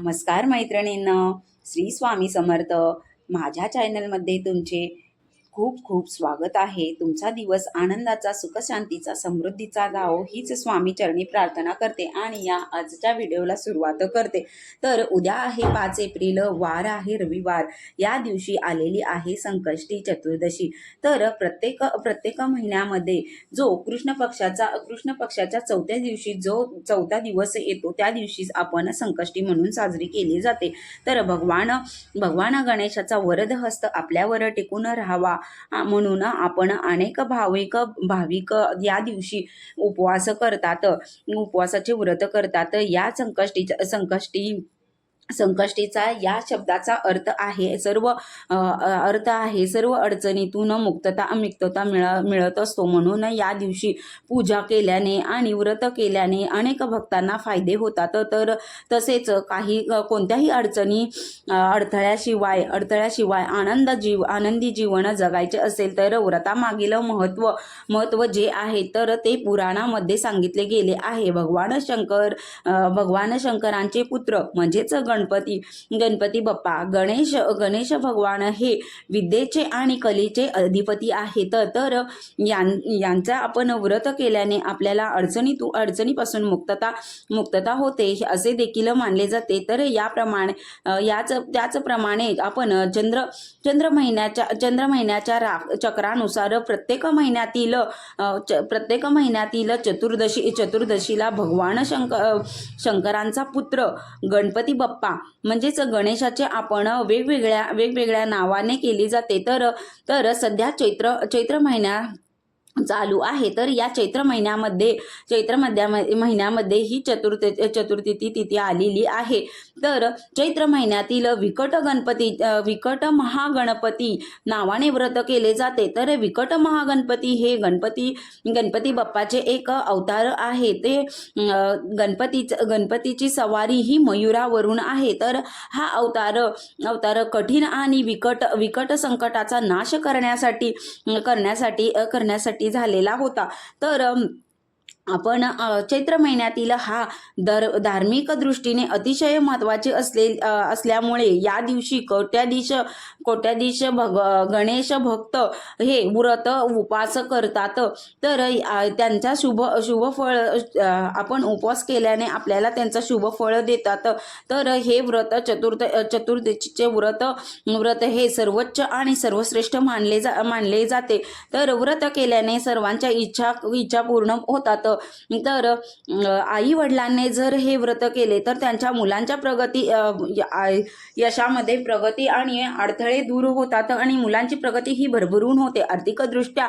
नमस्कार मैत्रिणींनो, श्री स्वामी समर्थ. माझ्या चॅनलमध्ये तुमचे खूप खूप स्वागत आहे. तुमचा दिवस आनंदाचा, सुखशांतीचा, समृद्धीचा जावो हीच स्वामी चरणी प्रार्थना करते आणि या आजच्या व्हिडिओला सुरुवात करते. तर उद्या आहे 5 एप्रिल, वार आहे रविवार. या दिवशी आलेली आहे संकष्टी चतुर्दशी. तर प्रत्येक महिन्यामध्ये जो कृष्ण पक्षाच्या चौथ्या दिवशी जो चौथा दिवस येतो त्या दिवशीच आपण संकष्टी म्हणून साजरी केली जाते. तर भगवान गणेशाचा वरद हस्त आपल्यावर टिकून राहावा म्हणून आपण अनेक भाविक या दिवशी उपवासाचे व्रत करतात. या संकष्टीचा या शब्दाचा अर्थ आहे सर्व अडचणीतून मुक्तता मिळत असतो. म्हणून या दिवशी पूजा केल्याने आणि व्रत केल्याने अनेक भक्तांना फायदे होतात. तर तसेच कोणत्याही अडथळ्याशिवाय आनंदी जीवन जगायचे असेल तर व्रतामागील महत्व जे आहे तर ते पुराणामध्ये सांगितले गेले आहे. भगवान शंकरांचे पुत्र म्हणजेच गणपती बाप्पा गणेश भगवान हे विद्येचे आणि कलेचे अधिपती आहेत. तर यांचा आपण व्रत केल्याने आपल्याला अडचणीपासून मुक्तता होते असे देखील मानले जाते. तर त्याचप्रमाणे आपण चंद्र महिन्याच्या चक्रानुसार प्रत्येक महिन्यातील चतुर्दशीला भगवान शंकरांचा पुत्र गणपती बाप्पा म्हणजेच गणेशाचे आपण वेगवेगळ्या नावाने केली जाते. तर सध्या चैत्र महिना चालू आहे. तर या चैत्र महिन्यामध्ये ही चतुर्थी तिथी आलेली आहे. तर चैत्र महिन्यातील विकट महागणपती नावाने व्रत केले जाते. तर विकट महागणपती हे गणपती बाप्पाचे एक अवतार आहे. ते गणपतीची सवारी ही मयुरावरून आहे. तर हा अवतार कठीण आणि विकट संकटाचा नाश करण्यासाठी झालेला होता. तर आपण चैत्र महिन्यातील हा धार्मिक दृष्टीने अतिशय महत्त्वाचे असल्यामुळे या दिवशी कोट्याधीश गणेश भक्त हे व्रत उपवास करतात. तर त्यांचा शुभ फळ आपण उपवास केल्याने आपल्याला त्यांचा शुभ फळ देतात. तर हे व्रत चतुर्दशीचे व्रत हे सर्वोच्च आणि सर्वश्रेष्ठ मानले जाते. तर व्रत केल्याने सर्वांच्या इच्छा पूर्ण होतात. तर आई वडिलांनी जर हे व्रत केले तर त्यांच्या मुलांच्या यशामध्ये प्रगती आणि अडथळे दूर होतात आणि मुलांची प्रगती ही भरभरून होते. आर्थिकदृष्ट्या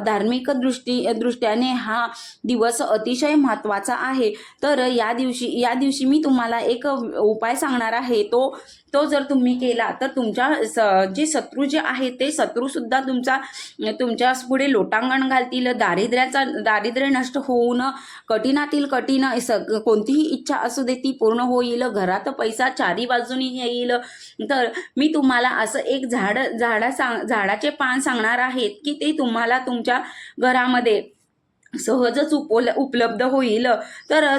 धार्मिक दृष्ट्याने हा दिवस अतिशय महत्त्वाचा आहे. तर या दिवशी मी तुम्हाला एक उपाय सांगणार आहे. तो जर तुम्ही केला तर तुमच्या जे शत्रू जे आहे ते शत्रू सुद्धा तुमच्या पुढे लोटांगण घालतील. दारिद्र्य नष्ट होऊन कठीणातील कठीण कोणतीही इच्छा असू दे ती पूर्ण होईल. घरात पैसा चारी बाजूनी येईल. तर मी तुम्हाला असं एक झाडाचे पान सांगणार आहे की ते तुम्हाला तुमच्या घरामध्ये सहजच उपलब्ध होईल. तर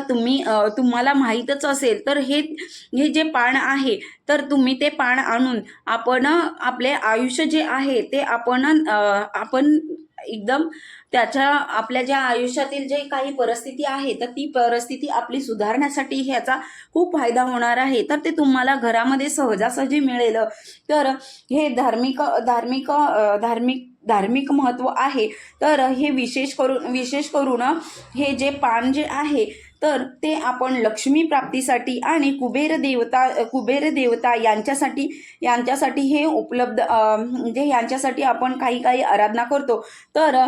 तुम्हाला माहीतच असेल तर हे जे पान आहे तर तुम्ही ते पान आणून आपण आपले आयुष्य जे आहे ते आपण एकदम आपल्या ज्या आयुष्यातील जे काही परिस्थिती आहे तर ती परिस्थिती आपली सुधारण्यासाठी ह्याचा खूप फायदा होणार आहे. तर ते तुम्हाला घरामध्ये सहजासहजी मिळेल. तर हे धार्मिक महत्त्व आहे. तर हे विशेष करून हे जे पान जे आहे तर ते आपण लक्ष्मी प्राप्तीसाठी आणि कुबेर देवता यांच्यासाठी हे उपलब्ध म्हणजे यांच्यासाठी आपण काही आराधना करतो. तर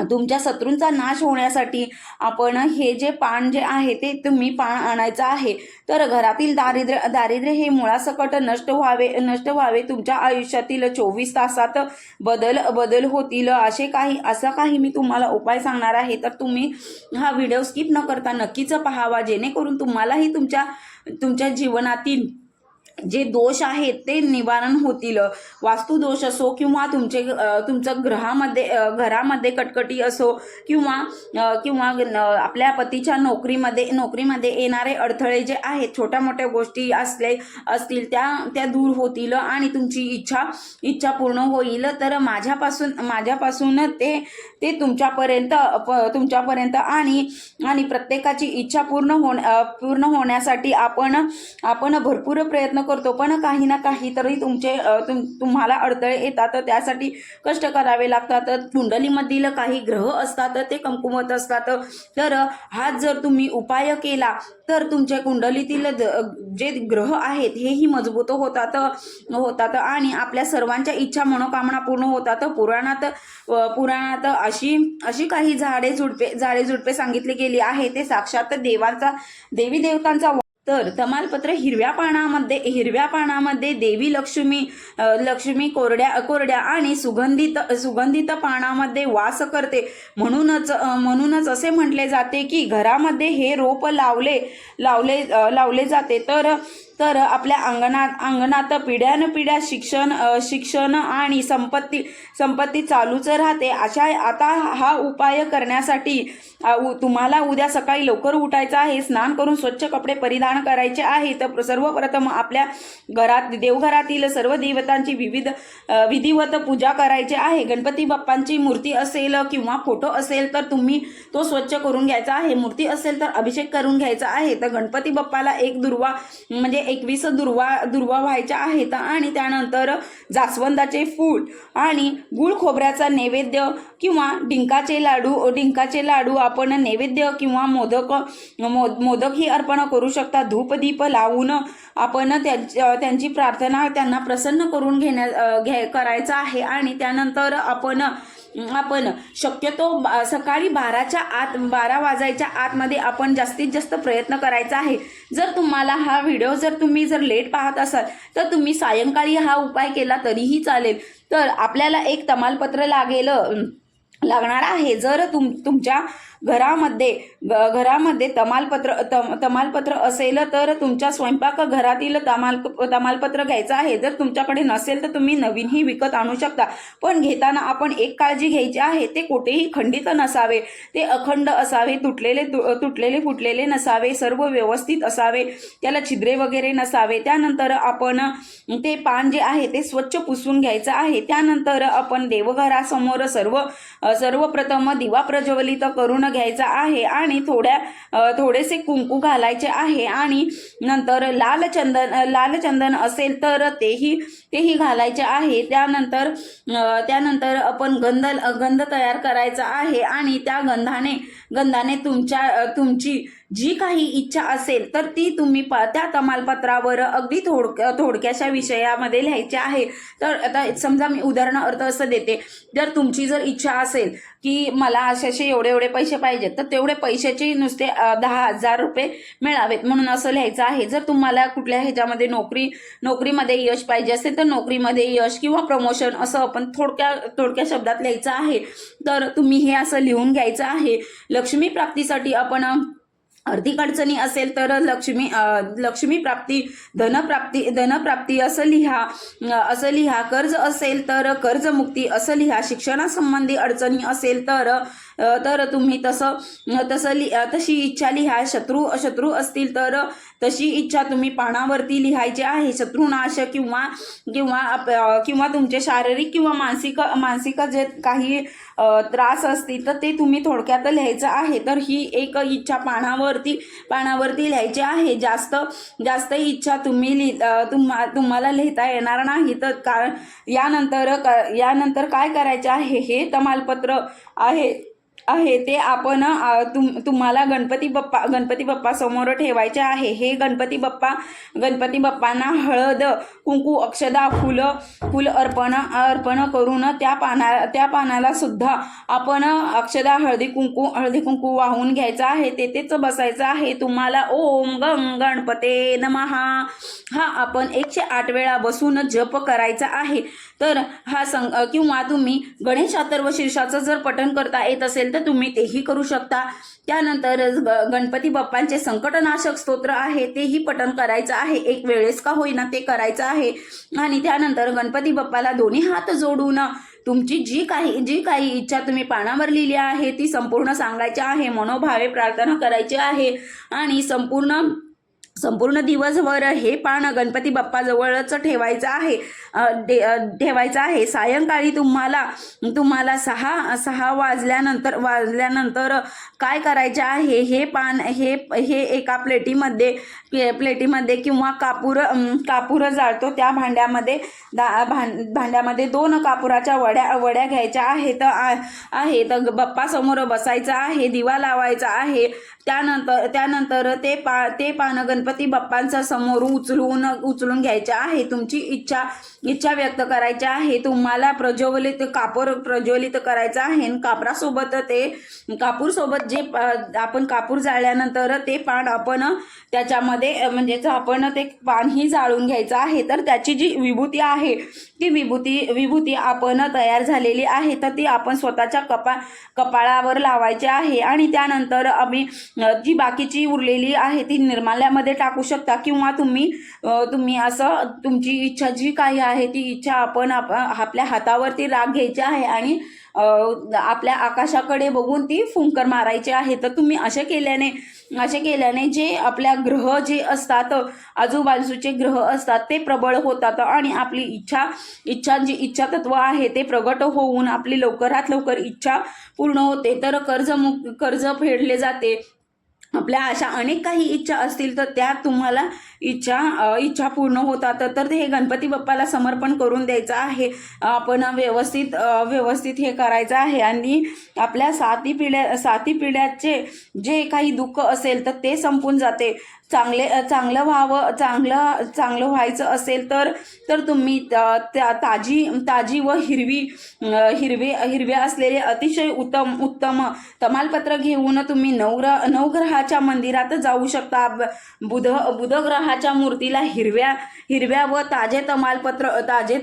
तुमच्या शत्रूंचा नाश होण्यासाठी आपण हे जे पान जे आहे ते तुम्ही पान आणायचं आहे. तर घरातील दारिद्र्य हे मुळासकट नष्ट व्हावे तुमच्या आयुष्यातील 24 तासात बदल होतील असा काही मी तुम्हाला उपाय सांगणार आहे. तर तुम्ही हा व्हिडिओ स्किप न करता नक्कीच पाहावा जेणेकरून तुम्हालाही तुमच्या जीवनातील जे दोष आहेत ते निवारण होतील. वास्तुदोष असो किंवा तुमचं घरामध्ये कटकटी असो किंवा आपल्या पतीच्या नोकरीमध्ये येणारे अडथळे जे आहेत, छोट्या मोठ्या गोष्टी असतील त्या दूर होतील आणि तुमची इच्छा पूर्ण होईल. तर माझ्यापासून ते तुमच्यापर्यंत आणि प्रत्येकाची इच्छा पूर्ण होण्यासाठी आपण भरपूर प्रयत्न करतो, पण काही ना काही तरी तुम्हाला अडथळे येतात. त्यासाठी कष्ट करावे लागतात. कुंडलीमधील काही ग्रह असतात ते कमकुवत असतात. तर हा जर तुम्ही उपाय केला तर तुमच्या कुंडलीतील जे ग्रह आहेत हेही मजबूत होतात आणि आपल्या सर्वांच्या इच्छा मनोकामना पूर्ण होतात. पुराणात अशी काही झाडे झुडपे सांगितली गेली आहे ते साक्षात देवी देवतांचा. तर तमालपत्र हिरव्या पानामध्ये देवी लक्ष्मी कोरड्या आणि सुगंधित पानामध्ये वास करते. म्हणूनच असे म्हटले जाते की घरामध्ये हे रोप लावले जाते. तर आपल्या अंगणात पिढ्यानपिढ्या शिक्षण आणि संपत्ती चालूच राहते. आता हा उपाय करण्यासाठी तुम्हाला उद्या सकाळी लवकर उठायचं आहे. स्नान करून स्वच्छ कपडे परिधान करायचे आहे. तर सर्वप्रथम आपल्या देवघरातील सर्व देवतांची विधिवत पूजा करायची आहे. गणपती बाप्पांची मूर्ती असेल किंवा फोटो असेल तर तुम्ही तो स्वच्छ करून घ्यायचा आहे. मूर्ती असेल तर अभिषेक करून घ्यायचा आहे. तर गणपती बाप्पाला 21 दुर्वा व्हायच्या आहेत आणि त्यानंतर जास्वंदाचे फूल आणि गुळ खोबऱ्याचा नैवेद्य किंवा डिंकाचे लाडू आपण नैवेद्य किंवा मोदक ही अर्पण करू शकता. धूप दीप लावून आपण त्यांची प्रार्थना त्यांना प्रसन्न करून करायचा आहे. आणि त्यानंतर आपण शक्यतो सकाळी 12 वाजायच्या आतमध्ये आपण जास्तीत जास्त प्रयत्न करायचा आहे. जर तुम्हाला हा व्हिडिओ तुम्ही लेट पाहत असाल तर तुम्ही सायंकाळी हा उपाय केला तरीही चालेल. तर आपल्याला एक तमालपत्र लागणार आहे. जर तुमच्या घरामध्ये तमालपत्र असेल तर तुमच्या स्वयंपाक घरातील तमालपत्र घ्यायचं आहे. जर तुमच्याकडे नसेल तर तुम्ही नवीनही विकत आणू शकता. पण घेताना आपण एक काळजी घ्यायची आहे, ते कुठेही खंडित नसावे, ते अखंड असावे, तुटलेले फुटलेले नसावे, सर्व व्यवस्थित असावे, त्याला छिद्रे वगैरे नसावे. त्यानंतर आपण ते पान जे आहे ते स्वच्छ पुसून घ्यायचं आहे. त्यानंतर आपण देवघरासमोर सर्वप्रथम दिवा प्रज्वलित करून घ्यायचा आहे आणि थोडेसे कुंकू घालायचे आहे आणि नंतर लाल चंदन असेल तर तेही घालायचे आहे. त्यानंतर आपण गंध तयार करायचा आहे आणि त्या गंधाने तुमची जी काही इच्छा असेल तर ती तुम्ही त्या तमालपत्रावर अगदी थोडक्याशा विषयामध्ये लिहायची आहे. तर आता समजा मी उदाहरणार्थ असं देते, जर तुमची इच्छा असेल की मला असे एवढे पैसे पाहिजेत तर तेवढे पैशाचे नुसते 10,000 रुपये मिळावेत म्हणून असं लिहायचं आहे. जर तुम्हाला कुठल्या ह्याच्यामध्ये नोकरीमध्ये यश पाहिजे असेल तर नोकरीमध्ये यश किंवा प्रमोशन असं आपण थोडक्या शब्दात लिहायचं आहे. तर तुम्ही हे असं लिहून घ्यायचं आहे. लक्ष्मी प्राप्तीसाठी आपण आर्थिक अडचणी असेल तर लक्ष्मी प्राप्ती, धनप्राप्ती असं लिहा. कर्ज असेल तर कर्जमुक्ती असं लिहा. शिक्षणासंबंधी अडचणी असेल तर तुम्ही तशी इच्छा लिहा. शत्रू असतील तर तशी इच्छा तुम्ही पानावरती लिहायची आहे. शत्रुनाश किंवा तुमचे शारीरिक किंवा मानसिक जे काही त्रास असतील तर ते तुम्ही थोडक्यात लिहायचं आहे. तर ही एक इच्छा पानावरती लिहायची आहे. जास्त इच्छा तुम्हाला लिहिता येणार नाही. तर कारण यानंतर काय करायचे आहे, हे तमालपत्र आहे ते आपण तुम्हाला गणपती बाप्पा समोर ठेवायचे आहे. हे गणपती बाप्पांना हळद कुंकू अक्षदा फुल अर्पण करून त्या पानाला सुद्धा आपण अक्षदा हळदी कुंकू वाहून घ्यायचं आहे. तेथेच बसायचं आहे. तुम्हाला ओम गंग गणपते नमः हा आपण 108 वेळा बसून जप करायचा आहे. तर हा किंवा तुम्ही गणेश अथर्व शीर्षाचं जर पठण करता येत असेल तर तर तुम्ही तेही करू शकता. त्यानंतर गणपती बाप्पांचे संकटनाशक स्तोत्र आहे तेही पठण करायचं आहे, एक वेळेस का होईना ते करायचं आहे. आणि त्यानंतर गणपती बाप्पाला दोन्ही हात जोडून तुमची जी काही इच्छा तुम्ही पानावर लिहिली आहे ती संपूर्ण सांगायची आहे, मनोभावे प्रार्थना करायची आहे. आणि संपूर्ण दिवसभर हे पान गणपती बाप्पाजवळच ठेवायचं आहे. ठेवायचं आहे. सायंकाळी तुम्हाला सहा वाजल्यानंतर काय करायचे आहे, हे पान हे एका प्लेटीमध्ये किंवा कापूर जाळतो त्या भांड्यामध्ये 2 कापुराच्या वड्या घ्यायच्या आहेत. बाप्पासमोर बसायचं आहे, दिवा लावायचा आहे. त्यानंतर ते पान गणपती बाप्पांच्या समोर उचलून घ्यायचे आहे. तुमची इच्छा व्यक्त करायची आहे. तुम्हाला कापूर प्रज्वलित करायचं आहे. कापूर सोबत जे आपण कापूर जाळल्यानंतर ते पान आपण त्याच्यामध्ये म्हणजे आपण ते पानही जाळून घ्यायचं आहे. तर त्याची जी विभूती आहे ती विभूती आपण तयार झालेली आहे तर ती आपण स्वतःच्या कपाळावर लावायची आहे. आणि त्यानंतर आम्ही जी बाकीची उरलेली आहे ती निर्माल्यामध्ये टाकू शकता किंवा तुम्ही असं तुमची इच्छा जी काही आहे ती इच्छा आपण आपल्या हातावरती राख घ्यायची आहे आणि आपल्या आकाशाकडे बघून ती फुंकर मारायची आहे. तर तुम्ही असे केल्याने जे आपल्या ग्रह जे असतात, आजूबाजूचे ग्रह असतात ते प्रबळ होतात आणि आपली इच्छा तत्व आहे ते प्रगट होऊन आपली लवकरात लवकर इच्छा पूर्ण होते. तर कर्ज फेडले जाते. आपल्या अशा अनेक काही इच्छा असतील तर त्या तुम्हाला इच्छा पूर्ण होतात. तर हे गणपती बाप्पाला समर्पण करून द्यायचं आहे. आपण व्यवस्थित हे करायचं आहे आणि आपल्या 7 पिढ्याचे जे काही दुःख असेल तर ते संपून जाते. चांगलं व्हायचं असेल तर तुम्ही ताजी व हिरवे असलेले अतिशय उत्तम तमालपत्र घेऊन तुम्ही नवग्रहाच्या मंदिरात जाऊ शकता. बुध ग्रहाच्या मूर्तीला हिरव्या व ताजे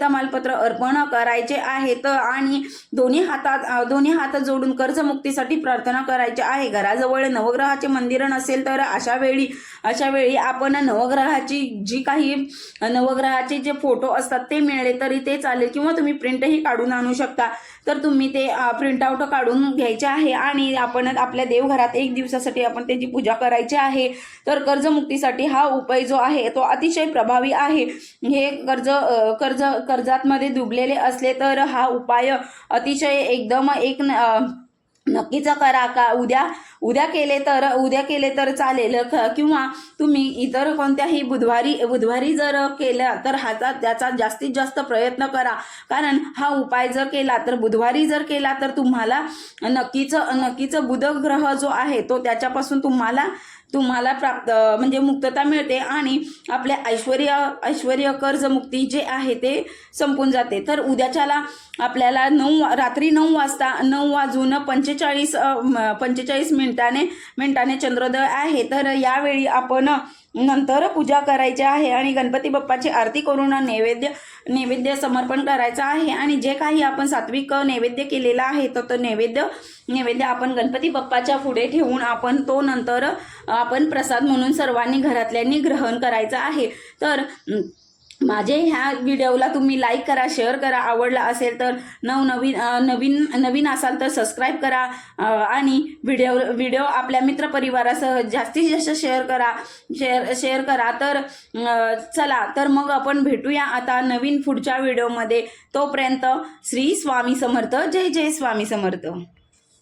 तमालपत्र अर्पण करायचे आहेत आणि दोन्ही हात जोडून कर्जमुक्तीसाठी प्रार्थना करायची आहे. घराजवळ नवग्रहाचे मंदिर नसेल तर अशा वेळी आपण नवग्रहाचे जे फोटो असतात ते मिळाले तरी ते चालेल किंवा तुम्ही प्रिंटही काढून आणू शकता. तर तुम्ही ते प्रिंटआउट काढून घ्यायचे आहे आणि आपण आपल्या देवघरात 1 दिवसासाठी आपण त्याची पूजा करायची आहे. तर कर्जमुक्तीसाठी हा उपाय जो आहे तो अतिशय प्रभावी आहे. हे कर्जामध्ये डुबलेले असले तर हा उपाय अतिशय एकदम नक्कीच करा. का उद्या केले तर चालेल किंवा तुम्ही इतर कोणत्याही बुधवारी जर केला तर त्याचा जास्तीत जास्त प्रयत्न करा. कारण हा उपाय जर केला तर बुधवारी जर केला तर तुम्हाला नक्कीच बुध ग्रह जो आहे तो त्याच्यापासून तुम्हाला प्राप्त म्हणजे मुक्तता मिळते आणि आपल्या ऐश्वर्य कर्जमुक्ती जे आहे ते संपून जाते. तर उद्याच्याला आपल्याला रात्री 9 वाजून 45 मिनिटाने चंद्रोदय आहे. तर यावेळी आपण नंतर पूजा करायची आहे आणि गणपती बाप्पाची आरती करून नैवेद्य समर्पण करायचं आहे. आणि जे काही आपण सात्विक नैवेद्य केलेला आहे तो नैवेद्य आपण गणपती बाप्पाच्या पुढे ठेवून आपण तो नंतर आपण प्रसाद म्हणून सर्वांनी घरातल्यांनी ग्रहण करायचा आहे. तर माझे ह्या व्हिडिओला तुम्ही लाईक करा, शेअर करा. आवडला असेल तर नवीन असाल तर सबस्क्राईब करा आणि व्हिडिओ आपल्या मित्रपरिवारासह जास्तीत जास्त शेअर करा. तर चला तर मग आपण भेटूया आता नवीन पुढच्या व्हिडिओमध्ये. तोपर्यंत श्री स्वामी समर्थ. जय जय स्वामी समर्थ.